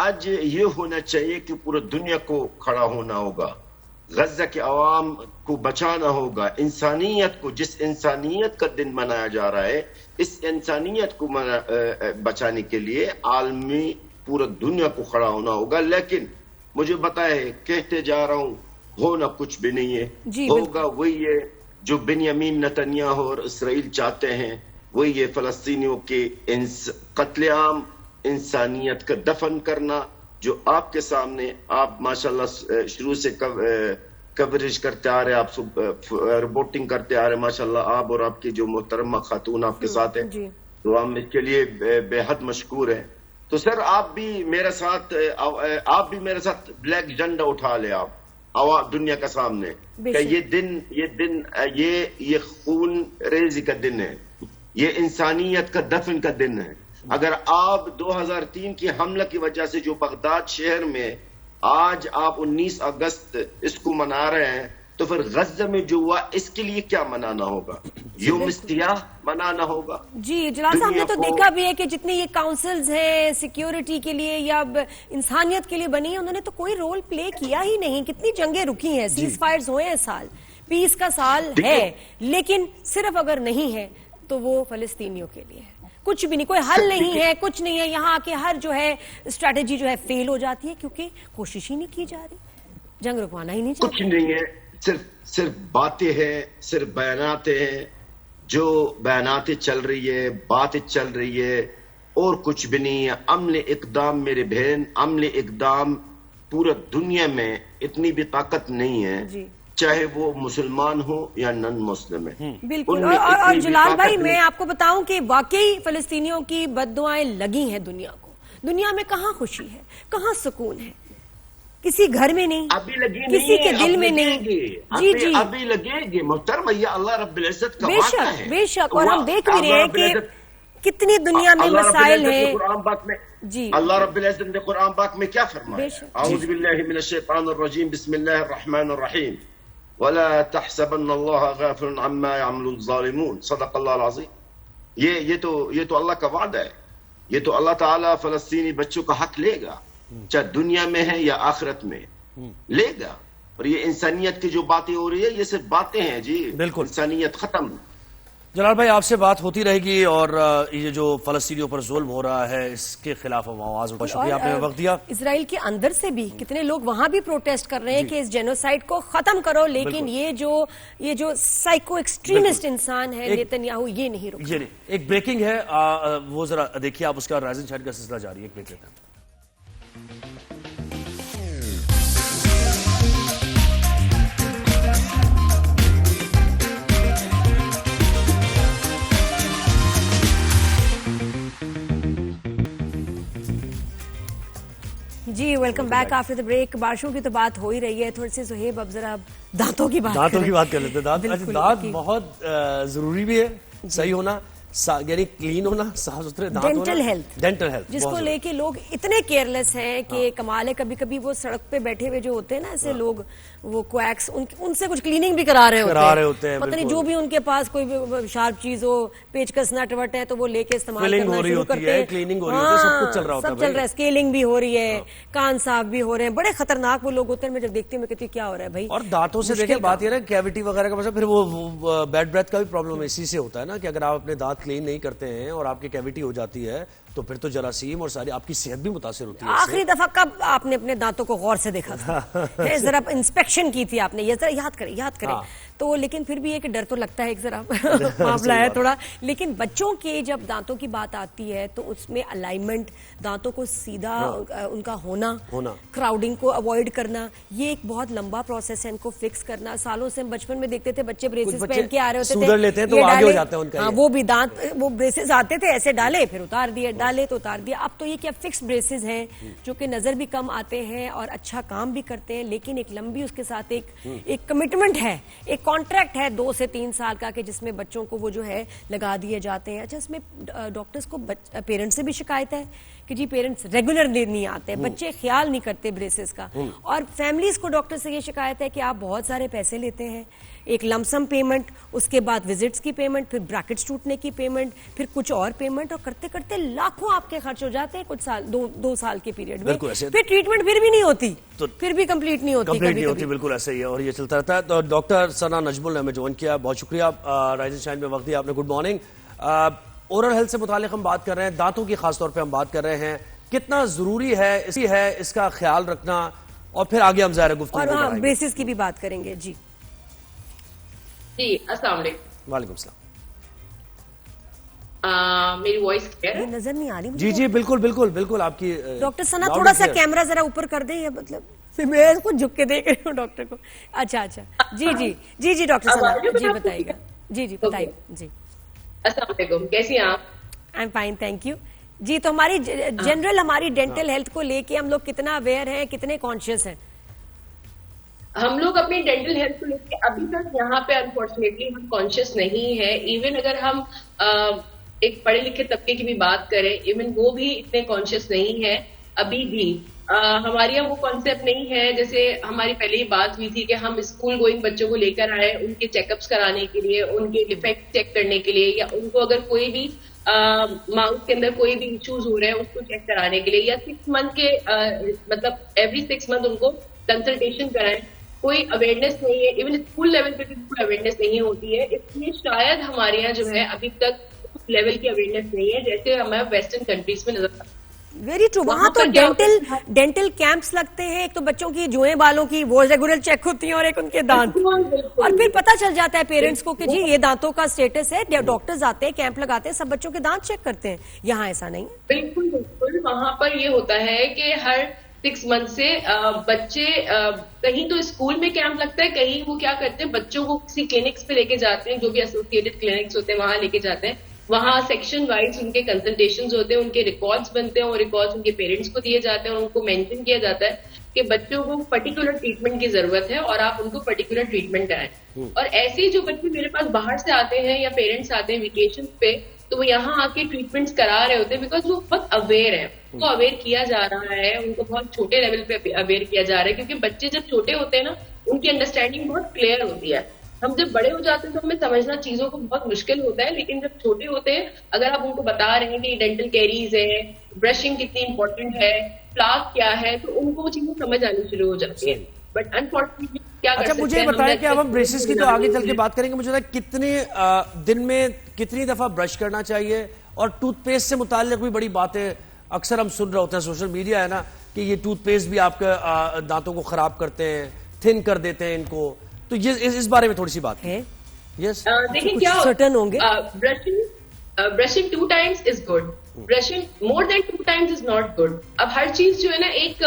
آج یہ ہونا چاہیے کہ پورے دنیا کو کھڑا ہونا ہوگا, غزہ کے عوام کو بچانا ہوگا. انسانیت کو, جس انسانیت کا دن منایا جا رہا ہے, اس انسانیت کو بچانے کے لیے عالمی پورا دنیا کو کھڑا ہونا ہوگا. لیکن مجھے بتائے, کہتے جا رہا ہوں, ہونا کچھ بھی نہیں ہے. ہوگا وہی ہے جو بنیامین نتنیاہو اور اسرائیل چاہتے ہیں, وہی ہے فلسطینیوں کے قتل عام, انسانیت کا دفن کرنا, جو آپ کے سامنے آپ ماشاءاللہ شروع سے کوریج کرتے آ رہے, آپ رپورٹنگ کرتے آ رہے ماشاءاللہ, آپ اور آپ کی جو محترمہ خاتون آپ کے ساتھ ہیں, تو ہم اس کے لیے بے حد مشکور ہیں. تو سر آپ بھی میرے ساتھ بلیک جھنڈا اٹھا لے آپ دنیا کا سامنے کہ یہ خون ریزی کا دن ہے, یہ انسانیت کا دفن کا دن ہے. اگر آپ 2003 کی حملہ کی وجہ سے جو بغداد شہر میں آج آپ 19 اگست اس کو منا رہے ہیں, تو پھر غزہ میں جو ہوا اس کے لیے کیا منانا ہوگا؟ یوم سیاہ منانا ہوگا. جی جلال صاحب نے تو دیکھا بھی ہے کہ جتنے یہ کاؤنسلز ہیں سیکیورٹی کے لیے یا انسانیت کے لیے بنی ہیں, انہوں نے تو کوئی رول پلے کیا ہی نہیں. کتنی جنگیں رکی ہیں, سیز فائرز ہوئے ہیں, سال پیس کا سال ہے, لیکن صرف اگر نہیں ہے تو وہ فلسطینیوں کے لیے ہے. کچھ بھی نہیں, کوئی حل نہیں ہے, کچھ نہیں ہے. یہاں کے ہر جو ہے اسٹریٹجی جو ہے فیل ہو جاتی ہے کیونکہ کوشش ہی نہیں کی جا رہی, جنگ رکوانا ہی نہیں چاہتے. کچھ نہیں ہے, صرف باتیں ہیں, صرف بیانات ہیں, جو بیانات چل رہی ہے, باتیں چل رہی ہے, اور کچھ بھی نہیں ہے. عمل اقدام میرے بہن, عمل اقدام پورا دنیا میں اتنی بھی طاقت نہیں ہے, چاہے وہ مسلمان ہو یا نن مسلم ہے. بالکل. اور جلال بھائی میں آپ کو بتاؤں کہ واقعی فلسطینیوں کی بد دعائیں لگی ہیں دنیا کو. دنیا میں کہاں خوشی ہے, کہاں سکون ہے, کسی گھر میں نہیں, کسی کے دل میں نہیں. جی جی ابھی لگے گی محترم, یہ اللہ رب العزت کا وعدہ ہے. بے شک. اور ہم دیکھ بھی رہے ہیں کہ کتنی دنیا میں مسائل ہیں. جی اللہ رب العزت نے قرآن پاک میں کیا فرمایا؟ اعوذ باللہ من الشیطان الرجیم, بسم اللہ الرحمن الرحیم, وَلَا تَحْسَبَنَّ اللَّهَ غَافِلٌ عَمَّا يَعْمَلُ الظَّالِمُونَ. صدق اللہ العظیم. یہ تو اللہ کا وعدہ ہے. یہ تو اللہ تعالیٰ فلسطینی بچوں کا حق لے گا, چاہے دنیا میں ہے یا آخرت میں لے گا. اور یہ انسانیت کی جو باتیں ہو رہی ہے یہ صرف باتیں ہیں جی, بالکل انسانیت ختم. جلال بھائی آپ سے بات ہوتی رہے گی اور یہ جو فلسطینیوں پر ظلم ہو رہا ہے اس کے خلاف ہم آواز اٹھا. شکریہ آپ نے وقت دیا. اسرائیل کے اندر سے بھی کتنے لوگ وہاں بھی پروٹیسٹ کر رہے ہیں کہ اس جینوسائیڈ کو ختم کرو, لیکن یہ جو سائیکو ایکسٹریمسٹ انسان ہے نیتن یاہو, یہ نہیں رکا. ایک بریکنگ ہے وہ ذرا دیکھیے آپ, اس کا رائزنگ شائن کا سلسلہ جاری ہے. ایک بریک لیتے ہیں. جی welcome back after the break. بارشوں کی تو بات ہو ہی رہی ہے, تھوڑی سی سہیب اب ذرا دانتوں کی بات کر لیتے ہیں. دانت بہت ضروری بھی ہے, صحیح ہونا, یعنی کلین ہونا, صاف ستھرے دانت ہونا. ڈینٹل ہیلتھ جس کو لے کے لوگ اتنے کیئرلیس ہیں کہ کمال ہے. کبھی کبھی وہ سڑک پہ بیٹھے ہوئے جو ہوتے ہیں نا ایسے لوگ, وہ کویکس, ان سے کچھ کلیننگ بھی کرا رہے ہوتے ہیں. پتہ نہیں جو بھی ان کے پاس کوئی شارپ چیز ہو, پیچکس نٹ وٹ ہے تو وہ لے کے استعمال کرنا شروع کرتے ہیں. کلیننگ ہو رہی ہوتی ہے, سب کچھ چل رہا ہوتا ہے. سب چل رہا ہے, اسکیلنگ بھی ہو رہی ہے, کان صاف بھی ہو رہے ہیں. بڑے خطرناک وہ لوگ ہوتے ہیں. میں جب دیکھتی ہوں میں کہتی ہوں کیا ہو رہا ہے بھائی. اور دانتوں سے دیکھیں بات یہ ہے کیویٹی وغیرہ کا مسئلہ, پھر وہ بیڈ بریتھ کا بھی پرابلم اسی سے ہوتا ہے نا, کہ اگر آپ اپنے دانت کلین نہیں کرتے ہیں اور آپ کی کیویٹی ہو جاتی ہے تو پھر تو جراثیم اور ساری آپ کی صحت بھی متاثر ہوتی ہے. آخری دفعہ کب آپ نے اپنے دانتوں کو غور سے دیکھا تھا؟ ذرا انسپیکشن کی تھی آپ نے, یہ ذرا یاد کریں. تو لیکن پھر بھی ایک ڈر تو لگتا ہے, ایک ذرا معاملہ ہے تھوڑا. لیکن بچوں کے جب دانتوں کی بات آتی ہے تو اس میں الائنمنٹ, دانتوں کو سیدھا ان کا ہونا, کراؤڈنگ کو اوائڈ کرنا, یہ ایک بہت لمبا پروسیس ہے. ان کو فکس کرنا سالوں سے, ہم بچپن میں دیکھتے تھے بچے بریسز پہن کے آ رہے ہوتے تھے, وہ بھی دانت, وہ بریسز آتے تھے ایسے ڈالے پھر اتار دیے, ڈالے تو اتار دیا. اب تو یہ کیا فکس بریسز ہیں جو کہ نظر بھی کم آتے ہیں اور اچھا کام بھی کرتے ہیں, لیکن ایک لمبی اس کے ساتھ ایک کمٹمنٹ ہے, ایک کانٹریکٹ ہے 2 سے 3 سال کا, کہ جس میں بچوں کو وہ جو ہے لگا دیے جاتے ہیں. اچھا اس میں ڈاکٹرز کو پیرنٹس سے بھی شکایت ہے کہ جی پیرنٹس ریگولر نہیں آتے, بچے خیال نہیں کرتے بریسز کا, اور فیملیز کو ڈاکٹر سے یہ شکایت ہے کہ آپ بہت سارے پیسے لیتے ہیں, ایک لمسم پیمنٹ, اس کے بعد وزٹس کی پیمنٹ, پھر بریکٹس ٹوٹنے کی پیمنٹ, پھر کچھ اور پیمنٹ, اور کرتے کرتے لاکھوں آپ کے خرچ ہو جاتے ہیں کچھ سال, 2 سال کے پیریڈ میں. پھر ٹریٹمنٹ پھر بھی نہیں ہوتی, پھر بھی کمپلیٹ نہیں ہوتی. بالکل ایسے ہی ہے اور یہ چلتا رہتا ہے. تو ڈاکٹر ثنا نجم نے ہمیں جوائن کیا, بہت شکریہ رائزنگ شائن میں وقت دیا آپ نے. Good morning. اورل ہیلتھ سے متعلق ہم بات کر رہے ہیں, دانتوں کی خاص طور پہ ہم بات کر رہے ہیں, کتنا ضروری ہے اس کا خیال رکھنا, اور پھر آگے ہم ظاہر گفتگو اور بریسز کی بھی بات کریں گے. جی السلام علیکم. وعلیکم السلام. میری وائس یہ نظر نہیں آ رہی. جی بالکل آپ کی. ڈاکٹر ثنا تھوڑا سا کیمرہ ذرا اوپر کر دیں, یا مطلب میں اس کو جھک کے دیکھ رہی ہوں ڈاکٹر کو. اچھا جی ڈاکٹر ثنا جی بتائیے گا. جی بتائیے. جی السلام علیکم, کیسی ہیں آپ؟ I am fine, thank you. جی تو ہماری جنرل ہماری ڈینٹل ہیلتھ کو لے کے ہم لوگ کتنا اویئر ہیں, کتنے کانشیس ہیں؟ ہم لوگ اپنی ڈینٹل ہیلتھ کو لے کے ابھی تک یہاں پہ انفارچونیٹلی ہم کانشیس نہیں ہے. ایون اگر ہم ایک پڑھے لکھے طبقے کی بھی بات کریں, ایون وہ بھی اتنے کانشیس نہیں ہے ابھی بھی. ہمارے یہاں وہ کانسیپٹ نہیں ہے, جیسے ہماری پہلے ہی بات ہوئی تھی کہ ہم اسکول گوئنگ بچوں کو لے کر آئے ان کے چیک اپس کرانے کے لیے, ان کے ڈیفیکٹ چیک کرنے کے لیے, یا ان کو اگر کوئی بھی ماؤتھ کے اندر کوئی بھی ایشوز ہو رہے ہیں اس کو چیک کرانے کے لیے, یا 6 منتھ کے مطلب ایوری 6 منتھ ان کو کنسلٹیشن کرائیں. کوئی اویئرنیس نہیں ہے, ایون اسکول لیول پہ بھی کوئی اویئرنیس نہیں ہوتی ہے. اس لیے شاید ہمارے یہاں جو ہے ابھی تک اس لیول کی اویئرنیس نہیں ہے جیسے ہمیں ویسٹرن کنٹریز میں نظر آتا ہے. Very true. وہاں تو ڈینٹل کیمپس لگتے ہیں, ایک تو بچوں کی جوئیں بالوں کی وہ ریگولر چیک ہوتی ہیں, اور ایک ان کے دانت, اور پھر پتہ چل جاتا ہے پیرنٹس کو کہ جی یہ دانتوں کا سٹیٹس ہے. ڈاکٹرز آتے ہیں, کیمپ لگاتے ہیں, سب بچوں کے دانت چیک کرتے ہیں. یہاں ایسا نہیں. بالکل وہاں پر یہ ہوتا ہے کہ ہر 6 منتھ سے بچے کہیں تو اسکول میں کیمپ لگتا ہے, کہیں وہ کیا کرتے ہیں بچوں کو کسی کلینکس پہ لے کے جاتے ہیں, جو بھی ایسوسیٹڈ کلینکس ہوتے ہیں وہاں لے کے جاتے ہیں. وہاں سیکشن وائز ان کے کنسلٹیشنز ہوتے ہیں, ان کے ریکارڈز بنتے ہیں, اور ریکارڈز ان کے پیرنٹس کو دیے جاتے ہیں, اور ان کو مینشن کیا جاتا ہے کہ بچوں کو پرٹیکولر ٹریٹمنٹ کی ضرورت ہے اور آپ ان کو پرٹیکولر ٹریٹمنٹ کرائیں. اور ایسے جو بچے میرے پاس باہر سے آتے ہیں یا پیرنٹس آتے ہیں ویکیشن پہ, تو وہ یہاں آ کے ٹریٹمنٹس کرا رہے ہوتے ہیں بیکاز وہ بہت اویئر ہے, ان کو اویئر کیا جا رہا ہے, ان کو بہت چھوٹے لیول پہ اویئر کیا جا رہا ہے, کیونکہ بچے جب چھوٹے ہوتے ہیں نا ان کی انڈرسٹینڈنگ بہت کلیئر ہوتی ہے. ہم جب بڑے ہو جاتے ہیں تو ہمیں سمجھنا چیزوں کو بہت مشکل ہوتا ہے, لیکن جب چھوٹے ہوتے ہیں اگر آپ ان کو بتا رہے ہیں کہ ڈینٹل کیریز ہے, برشنگ کتنی امپورٹنٹ ہے, پلاک کیا ہے, تو ان کو وہ چیزیں سمجھ آنی شروع ہو جاتی ہیں. بٹ انفارچونیٹلی کیا کر اچھا سکتے مجھے ہیں. بتائیں کہ اب ہم بریسز کی تو آگے چل کے بات کریں گے, مجھے بتائیں کتنے دن میں کتنی دفعہ برش کرنا چاہیے, اور ٹوتھ پیسٹ سے متعلق بھی بڑی باتیں اکثر ہم سن رہے ہوتے ہیں, سوشل میڈیا ہے نا, کہ یہ ٹوتھ پیسٹ بھی آپ کے دانتوں کو خراب کرتے ہیں, تھن کر دیتے ہیں ان کو, تو یہ اس بارے میں تھوڑی سی بات ہے. یس دیکھیں کیا سرٹن ہوں گے. Brushing 2 times is good. Brushing more than 2 times is not good. اب ہر چیز جو ہے نا ایک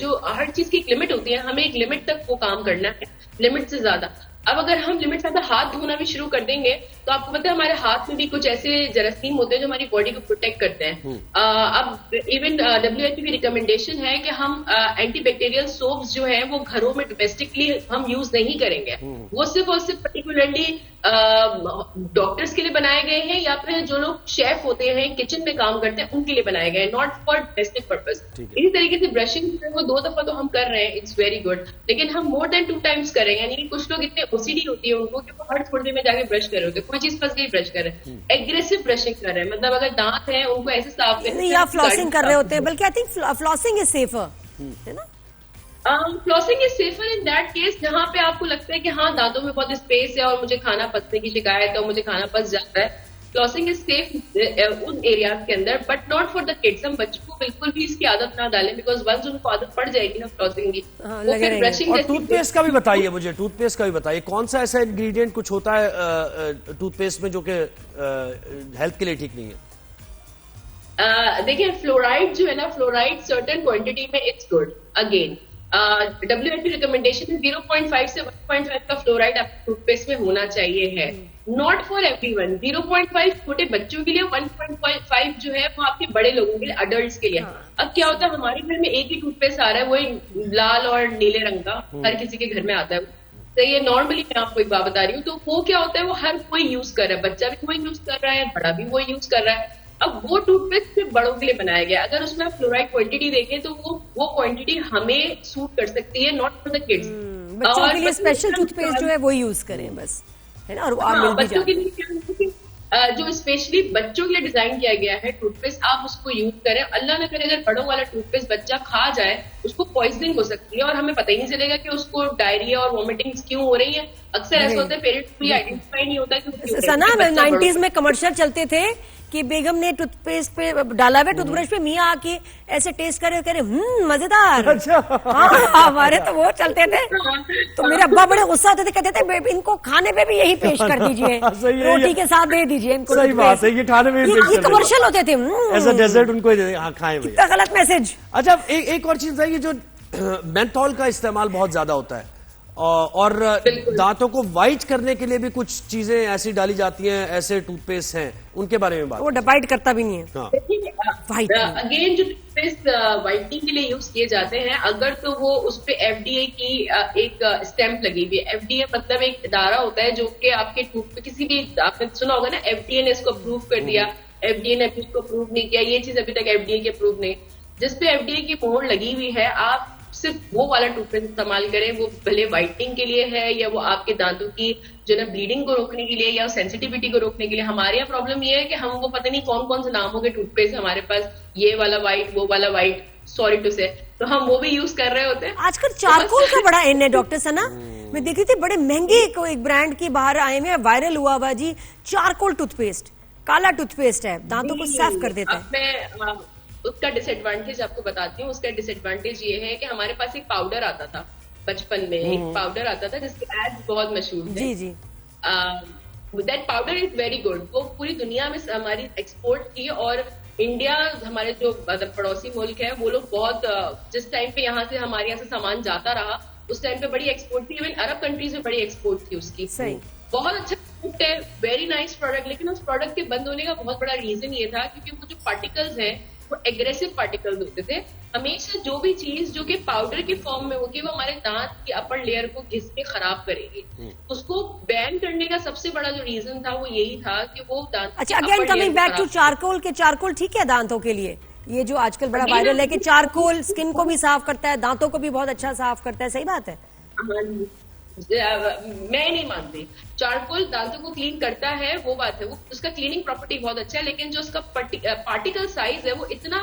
جو ہر چیز کی ایک لمٹ ہوتی ہے, ہمیں ایک لمٹ تک وہ کام کرنا ہے, لمٹ سے زیادہ. اب اگر ہم لمٹ سے زیادہ ہاتھ دھونا بھی شروع کر دیں گے تو آپ کو پتا ہے ہمارے ہاتھ میں بھی کچھ ایسے جراثیم ہوتے ہیں جو ہماری باڈی کو پروٹیکٹ کرتے ہیں. اب ایون WHO کی ریکمنڈیشن ہے کہ ہم اینٹی بیکٹیریل سوپس جو ہیں وہ گھروں میں ڈومیسٹکلی ہم یوز نہیں کریں گے. وہ صرف پرٹیکولرلی ڈاکٹرس کے لیے بنائے گئے ہیں یا پھر جو لوگ شیف ہوتے ہیں کچن میں کام کرتے ہیں ان کے لیے بنائے گئے ہیں, ناٹ فار ڈومیسٹک پرپز. اسی طریقے سے برشنگ وہ 2 دفعہ تو ہم کر رہے ہیں, اٹس ویری گڈ, لیکن ہم مور دین 2 times کریں. یعنی کچھ لوگ اتنے OCD ہوتی ہے ان کو کہ وہ ہر تھوڑی دیر میں جا کے برش کر رہے ہوتے ہیں, کوئی چیز پھنس گئی برش کر رہے ہیں, ایگریسو برشنگ کر رہے ہیں, مطلب اگر دانت ہیں ان کو ایسے صاف کریں یا فلاسنگ کر رہے ہوتے ہیں, بلکہ I think flossing is safer, ہے نا. Flossing is safer in that case جہاں پہ آپ کو لگتا ہے کہ ہاں دانتوں میں بہت اسپیس ہے اور مجھے کھانا پسنے کی شکایت ہے اور مجھے کھانا پس جاتا ہے. Flossing is safe in areas کے اندر, but not for the kids. ہم بچوں کو بالکل بھی اس کی عادت نہ ڈالیں, بیکاز ونس ان کو عادت پڑ جائے گی نا فلاسنگ کی, وہ پھر برشنگ. اور ٹوتھ پیسٹ کا بھی بتائیے مجھے, ٹوتھ پیسٹ کا بھی بتائیے کون سا ایسا انگریڈینٹ کچھ ہوتا ہے ٹوتھ پیسٹ میں جو کہ ہیلتھ کے لیے ٹھیک نہیں ہے؟ دیکھیں فلورائڈ جو ہے نا, فلورائڈ سرٹن کوانٹٹی میں it's good. Again WHO recommendation 0.5 سے 1.5 کا فلورائڈ آپ ٹوتھ پیسٹ میں ہونا چاہیے ہے, ناٹ فار ایوری ون. 0.5 چھوٹے بچوں کے لیے, 1.5 جو ہے وہ آپ کے بڑے لوگوں کے لیے, اڈلٹس کے لیے. اب کیا ہوتا ہے ہمارے گھر میں ایک ہی ٹوتھ پیسٹ آ رہا ہے, وہی لال اور نیلے رنگ کا, ہر کسی کے گھر میں آتا ہے. تو یہ نارملی میں آپ کو ایک بات بتا رہی ہوں, تو وہ کیا ہوتا ہے وہ ہر کوئی یوز کر رہا ہے, بچہ بھی وہی یوز کر رہا ہے, بڑا بھی وہی یوز کر رہا ہے. اب وہ ٹوتھ پیسٹ صرف بڑوں کے لیے بنایا گیا. اگر اس میں آپ فلورائڈ کوانٹٹی دیکھیں تو وہ کوانٹٹی ہمیں سوٹ کر سکتی ہے, ناٹ فار دا کڈس. بچوں کے لیے اسپیشل ٹوتھ پیسٹ جو ہے وہ یوز کریں بس, ہے نا. اور بچوں کے لیے کیا جو اسپیشلی بچوں کے لیے ڈیزائن کیا گیا ہے ٹوتھ پیسٹ, آپ اس کو یوز کریں. اللہ نہ کرے اگر بڑوں والا ٹوتھ پیسٹ بچہ کھا جائے, اس کو پوائزننگ ہو سکتی ہے اور ہمیں پتہ ہی نہیں چلے گا کہ اس کو ڈائریا اور وومٹنگ کیوں ہو رہی ہے. اکثر ایسا ہوتا ہے پیرنٹس کو یہ آئیڈینٹیفائی نہیں ہوتا کہ سنا 90s میں کمرشل چلتے تھے کہ بیگم نے ٹوتھ پیسٹ پہ ڈالا ہوا ٹوتھ برش پہ, میاں آ کے ایسے ٹیسٹ کرے کہہ رہے مزیدار. ہاں ہمارے تو وہ چلتے تھے, تو میرے ابا بڑے غصہ آتے تھے, کہتے تھے ان کو کھانے پہ بھی یہی پیش کر دیجیے, روٹی کے ساتھ دے دیجیے ان کو. صحیح بات ہے, یہ کھانے میں یہ کمرشل ہوتے تھے, ایسا ڈیزرٹ ان کو کھائیں. کتنا غلط میسج. اچھا ایک اور چیز ہے, یہ جو مینتھول کا استعمال بہت زیادہ ہوتا ہے, اور دانتوں کو وائٹ کرنے کے لیے بھی کچھ چیزیں ایسی ڈالی جاتی ہیں, ایسے ٹوتھ پیسٹ ہیں, ان کے بارے میں بات. وہ ڈبائٹ کرتا بھی نہیں ہے. اگین جو ٹوتھ پیسٹ وائٹنگ کے لیے یوز کیے جاتے ہیں, اگر تو وہ اس پہ FDA کی ایک اسٹیمپ لگی ہوئی ہے. FDA مطلب ایک ادارہ ہوتا ہے جو کہ آپ کے ٹوتھ پہ کسی بھی, آپ نے سنا ہوگا نا FDA نے اس کو اپروو کر دیا, FDA نے اس کو اپروو نہیں کیا, یہ چیز ابھی تک FDA کے اپروو نہیں. جس پہ FDA کی مہر لگی ہوئی ہے, آپ صرف وہ والا ٹوتھ پیسٹ استعمال کریں, وہ بھلے وائٹنگ کے لیے ہے یا وہ آپ کے دانتوں کی جو ہے بلیڈنگ کو روکنے کے لیے یا سینسٹیوٹی کو روکنے کے لیے. ہمارے یہاں پرابلم یہ ہے کہ ہم وہ پتہ نہیں کون کون سے ناموں کے ٹوتھ پیسٹ ہمارے پاس, یہ والا وائٹ وہ والا وائٹ, سوری ٹو سے, تو ہم وہ بھی یوز کر رہے ہوتے ہیں. آج کل چارکول کا بڑا ان ہے ڈاکٹر سنا, میں دیکھ رہی تھی بڑے مہنگے ایک برانڈ کی باہر آئے ہوئے, وائرل ہوا ہوا جی, چارکول ٹوتھ پیسٹ, کالا ٹوتھ پیسٹ ہے, دانتوں کو صاف کر دیتا ہے. میں اس کا ڈس ایڈوانٹیج آپ کو بتاتی ہوں. اس کا ڈس ایڈوانٹیج یہ ہے کہ ہمارے پاس ایک پاؤڈر آتا تھا بچپن میں, ایک پاؤڈر آتا تھا جس کے ایڈ بہت مشہور تھے. جی جی, that powder is very good. وہ پوری دنیا میں ہماری ایکسپورٹ کی, اور انڈیا ہمارے جو پڑوسی ملک ہے وہ لوگ بہت, جس ٹائم پہ یہاں سے ہمارے یہاں سے سامان جاتا رہا اس ٹائم پہ بڑی ایکسپورٹ تھی. ایون عرب کنٹریز میں بڑی ایکسپورٹ تھی اس کی. بہت اچھا پروڈکٹ ہے, ویری نائس پروڈکٹ. لیکن اس پروڈکٹ کے بند ہونے کا بہت بڑا ریزن یہ تھا کیونکہ وہ جو پارٹیکلز ہیں وہ ایگریسو پارٹیکلز ہوتے تھے. ہمیشہ جو بھی چیز جو کہ پاؤڈر کی فارم میں ہوگی وہ ہمارے دانت کی اپر لیئر کو گھس کے خراب کرے گی. اس کو بین کرنے کا سب سے بڑا جو ریزن تھا وہ یہی تھا کہ وہ دانت. اچھا again coming back to charcoal, کے چارکول ٹھیک ہے دانتوں کے لیے, یہ جو آج کل بڑا وائرل ہے کہ چارکول اسکن کو بھی صاف کرتا ہے, دانتوں کو بھی بہت اچھا صاف کرتا ہے, صحیح بات ہے؟ میں نہیں مانتی. چارکول دانتوں کو کلین کرتا ہے وہ بات ہے, وہ اس کا کلیننگ پراپرٹی بہت اچھا ہے, لیکن جو اس کا پارٹیکل سائز ہے وہ اتنا